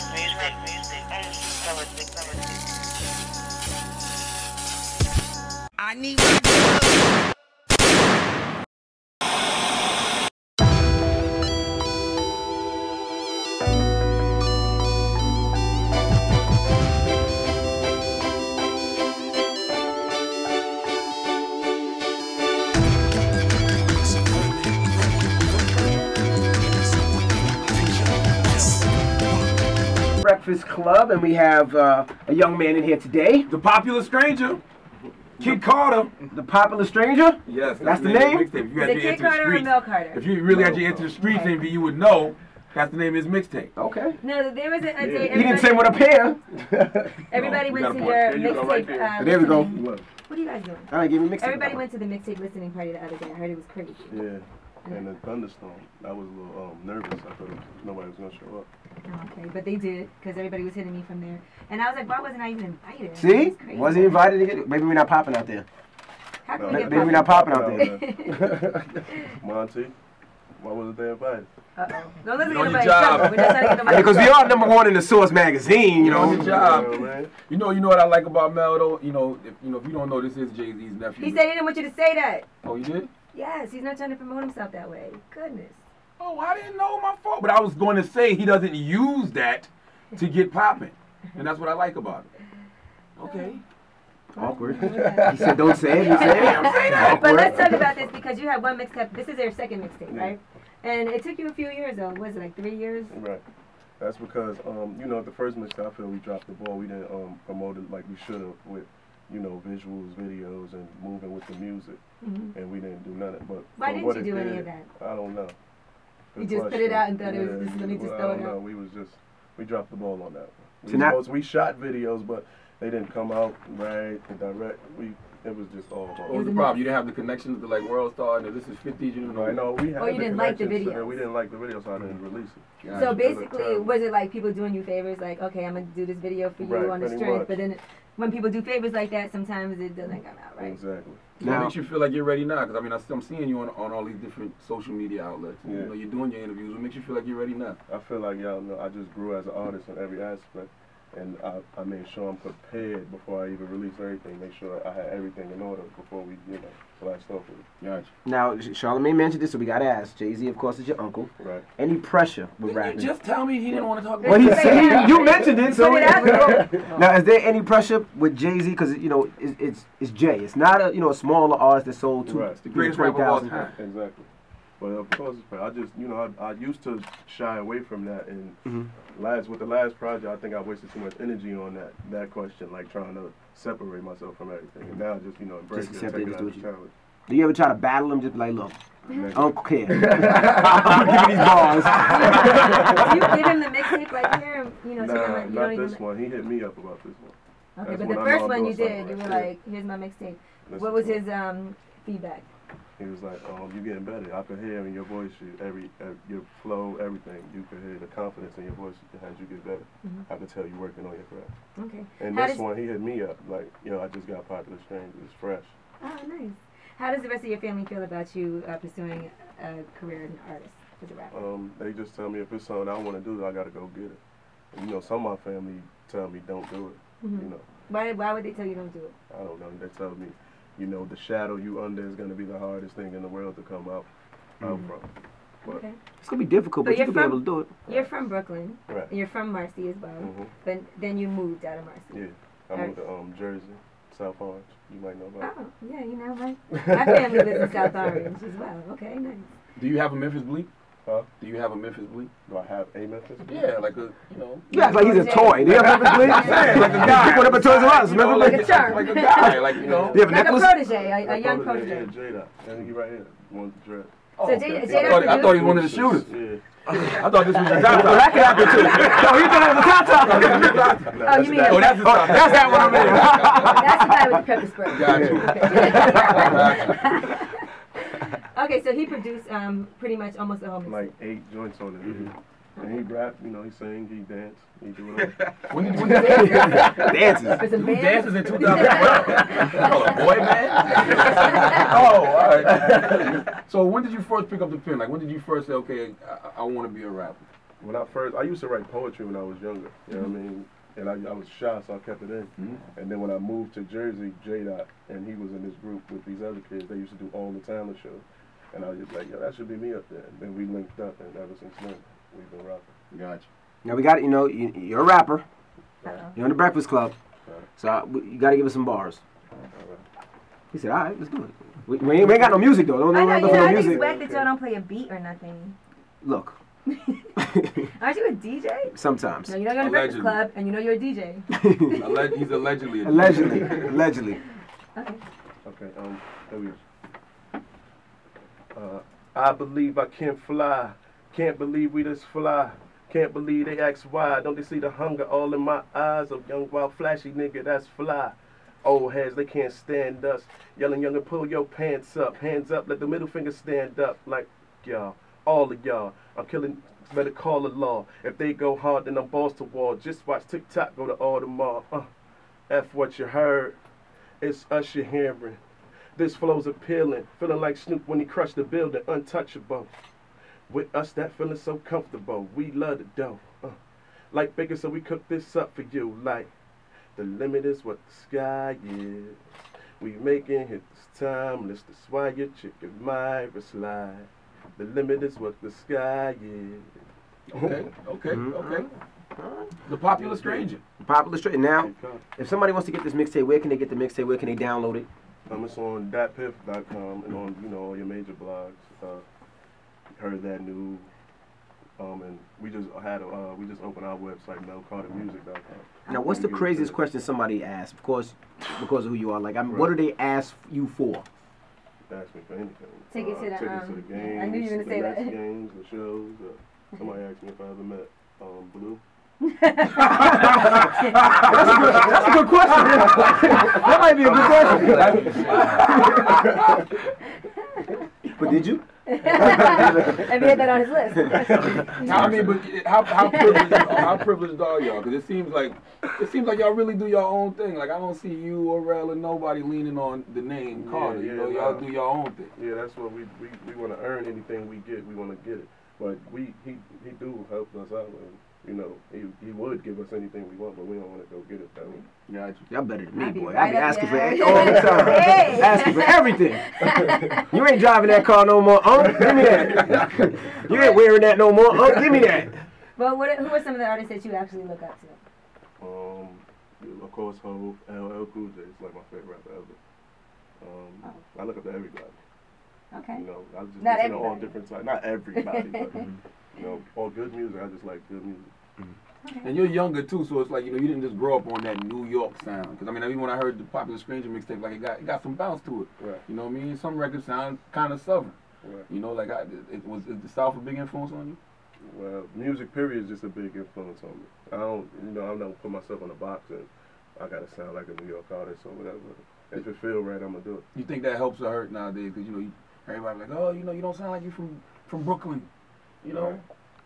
I need my Breakfast Club, and we have a young man in here today. The Popular Stranger, Kid Carter. The Popular Stranger? Yes, that's the name? If you had Is it Kid Carter or Mel Carter? If you really had to enter the streets, then you would know that's the name of his mixtape. Okay. No, there was a day. He didn't say what a pair. Everybody went to your mixtape. There we go. What are you guys doing? I gave me mixtape. Everybody went to the mixtape listening party the other day. I heard it was crazy. Yeah. And the thunderstorm, I was a little nervous. I thought nobody was going to show up. Okay, but they did, because everybody was hitting me from there. And I was like, why wasn't I even invited? See? Was he invited to get it? Maybe we're not popping out there. How can we get Maybe we're not popping out there. Monty, why wasn't they invited? Uh-oh. Don't listen to On your anybody. job. We're just trying to get nobody. Because we are #1 in the Source magazine, you know. On your job. Yeah, man. You know what I like about Mel though? You know, if you don't know, this is Jay-Z's nephew. He said he didn't want you to say that. Oh, you did? Yes, he's not trying to promote himself that way. Goodness. Oh, I didn't know, my fault. But I was going to say he doesn't use that to get popping, and that's what I like about it. Okay. Awkward. He said, don't say it. You say it. I'm saying that. But let's talk about this, because you had one mixtape. This is their second mixtape, right? And it took you a few years, though. Was it like 3 years? Right. That's because, you know, the first mixtape, I feel we dropped the ball. We didn't promote it like we should have with, you know, visuals, videos, and moving with the music. And we didn't do none of it. But why didn't you do any of that? I don't know. You just put it out and thought it was just, let me just throw it out? No, we dropped the ball on that So one. We shot videos, but they didn't come out right and direct. It was just all. What was the problem? You didn't have the connection to like World Star, and this is 50. You didn't know. I know we had. Or you didn't like the video. So we didn't like the video, so I didn't release it. Yeah. So basically, was it like people doing you favors, like, okay, I'm gonna do this video for you on the strength, but then when people do favors like that, sometimes it doesn't come out right. Exactly. So it makes you feel like you're ready now, because I mean, I'm seeing you on all these different social media outlets. Yeah. You know, you're doing your interviews. What makes you feel like you're ready now? I feel like y'all know I just grew as an artist in every aspect, and I made sure I'm prepared before I even release everything. Make sure I had everything in order before we, blast off with it. Gotcha. Now, Charlamagne mentioned this, so we got to ask. Jay-Z, of course, is your uncle. Right. Any pressure with rapping? You just tell me he didn't want to talk about Well, he it. said you mentioned it, so Put it out there. now is there any pressure with Jay-Z? Because it's Jay. It's not a smaller artist that sold to Right. The greatest rapper of all 20,000. time. Exactly. But of course, I just, I used to shy away from that, and with the last project, I think I wasted too much energy on that question, like trying to separate myself from everything. And now just, embrace Just it, accept take it, it just as do a what you challenge. Do you ever try to battle him? Just be like, look, Never. I don't care. I'm gonna give you these bars. You give him the mixtape like here, so Nah, you not don't even. this one. He hit me up about this one. Okay, That's but when the I first know I'm one you doing did, you something were right. like, here's my mixtape. Listen What was to his feedback? He was like, you're getting better. I could hear in your voice, your flow, everything. You could hear the confidence in your voice as you get better. I could tell you working on your craft. Okay. And this one, he hit me up like, I just got Popular Stranger. It's fresh. Oh, nice. How does the rest of your family feel about you pursuing a career as an artist, as a rapper? They just tell me if it's something I want to do, I got to go get it. And, some of my family tell me don't do it. Why would they tell you don't do it? I don't know. They tell me, the shadow you under is going to be the hardest thing in the world to come out from. But Okay. It's gonna be difficult, but But you'll you're be able to do it. You're from Brooklyn. Right. And you're from Marcy as well. But then you moved out of Marcy. Yeah. I moved to Jersey, South Orange. You might know about it. Oh, yeah, my family lives in South Orange as well. Okay, nice. Do you have a Memphis bleep? Huh? Do you have a Memphis bleep? Do I have a Memphis? Yeah, like a, You act like he's a toy. Do you have Memphis bleep? Yeah, like a guy. You put up a Toys R Us. Remember? Like a charm. Like a guy, like, Do you have a Like a necklace? protege, a young protege. Yeah, Jada. I think he right here. One dread. Oh, So okay. Jada I thought he was one of the shooters. Yeah. I thought this was your Well, that could happen too. No, he thought it was a top. Oh, you mean Oh, that's the top. That's that one over there. that's the guy with the pepper spray. Got you. Okay, so he produced pretty much almost the whole mixtape. Like 8 joints on it. And he rap, he sing, he dance, he do it all. When did you dance? Dances. For some Who bands? dances in 2012? Oh, a boy band? Oh, all right. So when did you first pick up the pen? Like, when did you first say, okay, I want to be a rapper? when I used to write poetry when I was younger. You know what I mean? And I was shy, so I kept it in. And then when I moved to Jersey, J-Dot, and he was in this group with these other kids, they used to do all the talent shows. And I was just like, yo, that should be me up there. And then we linked up, and ever since then, we've been rapping. Gotcha. Now we got it. You know, you're a rapper. Uh-oh. You're on the Breakfast Club. So you got to give us some bars. He said, all right, let's do it. We ain't got no music, though. Don't I know, no I think music. it's whack that y'all don't play a beat or nothing. Look. Aren't you a DJ? Sometimes. No, you know you're in the Breakfast Club, and you know you're a DJ. He's allegedly a DJ. Allegedly. Okay. Okay, here we go. I believe I can fly. Can't believe we this fly. Can't believe they ask why. Don't they see the hunger all in my eyes? Of young, wild, flashy nigga, that's fly. Old heads, they can't stand us. Yelling, younger, pull your pants up. Hands up, let the middle finger stand up. Like y'all, all of y'all. I'm killing, better call the law. If they go hard, then I'm balls to wall. Just watch TikTok go to Audemars. F what you heard. It's us you're hearing. This flow's appealing. Feeling like Snoop when he crushed the building. Untouchable. With us, that feeling so comfortable. We love the dough. Like bacon, so we cook this up for you. Like, the limit is what the sky is. We making hit this timeless. That's why your chicken might slide. The limit is what the sky is. Okay. The Popular Stranger. Popular Stranger. Now, if somebody wants to get this mixtape, where can they get the mixtape? Where can they download it? It's on datpiff.com and on all your major blogs. Heard that new, and we just opened our website, melcartermusic.com. Now, what's the craziest question somebody asked? Of course, because of who you are. Like, what do they ask you for? Ask me for anything. Tickets to the games. I knew you were gonna say that. Games, the shows. Somebody asked me if I ever met Blue. That's a good question. That might be a good question. But did you? And we had that on his list. I mean, but how privileged are y'all? Because it seems like y'all really do your own thing. Like, I don't see you, Orel, and nobody leaning on the name Carter. Y'all do your own thing. Yeah, that's what we want to earn anything we get. We want to get it. But he do help us out. And, he would give us anything we want, but we don't want to go get it that way. Gotcha. Y'all better than me, boy. Right I be asking for there. it all the time. Hey. Asking for everything. You ain't driving that car no more. Give me that. You ain't wearing that no more. Give me that. Well, who are some of the artists that you actually look up to? Of course, Hov, LL Cool J is like my favorite rapper ever. I look up to everybody. Okay. I just Not listen to all everybody. different types. Not everybody, but all good music. I just like good music. Okay. And you're younger too, so it's like you didn't just grow up on that New York sound. Because I mean, even when I heard the Popular Stranger mixtape, like it got some bounce to it. Right. You know what I mean? Some records sound kind of Southern. Right. Like is the South a big influence on you? Well, music period is just a big influence on me. I don't put myself in a box and I gotta sound like a New York artist or whatever. If it feel right, I'm gonna do it. You think that helps or hurt nowadays? Because everybody like, oh, you don't sound like you from Brooklyn. Right.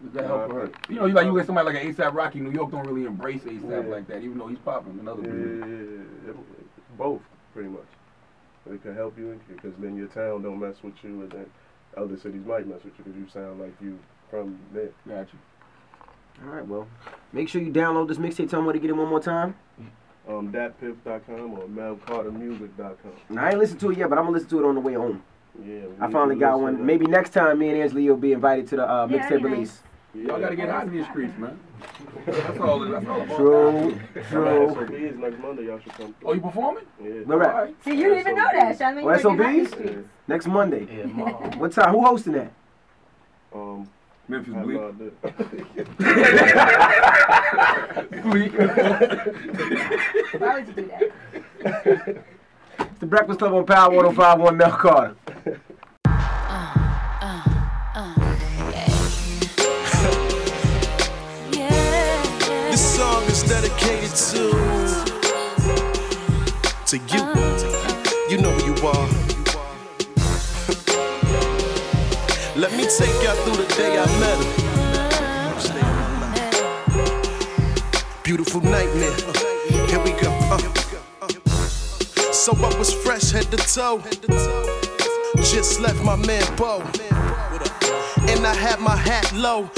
Does that help or hurt? You get somebody like an A$AP Rocky. New York don't really embrace A$AP like that, even though he's popping in other places. Yeah. Both, pretty much. It can help you because then your town don't mess with you, and then other cities might mess with you because you sound like you from there. Gotcha. All right, well, make sure you download this mixtape. Tell me where to get it one more time. Datpiff.com or melcartermusic.com. Now, I ain't listened to it yet, but I'm going to listen to it on the way home. Yeah, I finally got one. Maybe next time me and Angela will be invited to the mixtape nice. release. Y'all gotta get out of these streets, man. That's all about. True. SOB is next Monday. Y'all should come. Oh, you performing? Yeah. Where at? Right. See, you didn't even know that. I mean, Oh, you're working SOBs? hot in the streets. Next Monday. What time? Who hosting that? Memphis I Bleak. loved it. Why would you do that? It's the Breakfast Club on Power 105.1 Mel Carter. This song is dedicated to you. You know who you are. Let me take y'all through the day I met her. Beautiful nightmare. Here we go. So I was fresh head to toe. Just left my man Bo. And I had my hat low.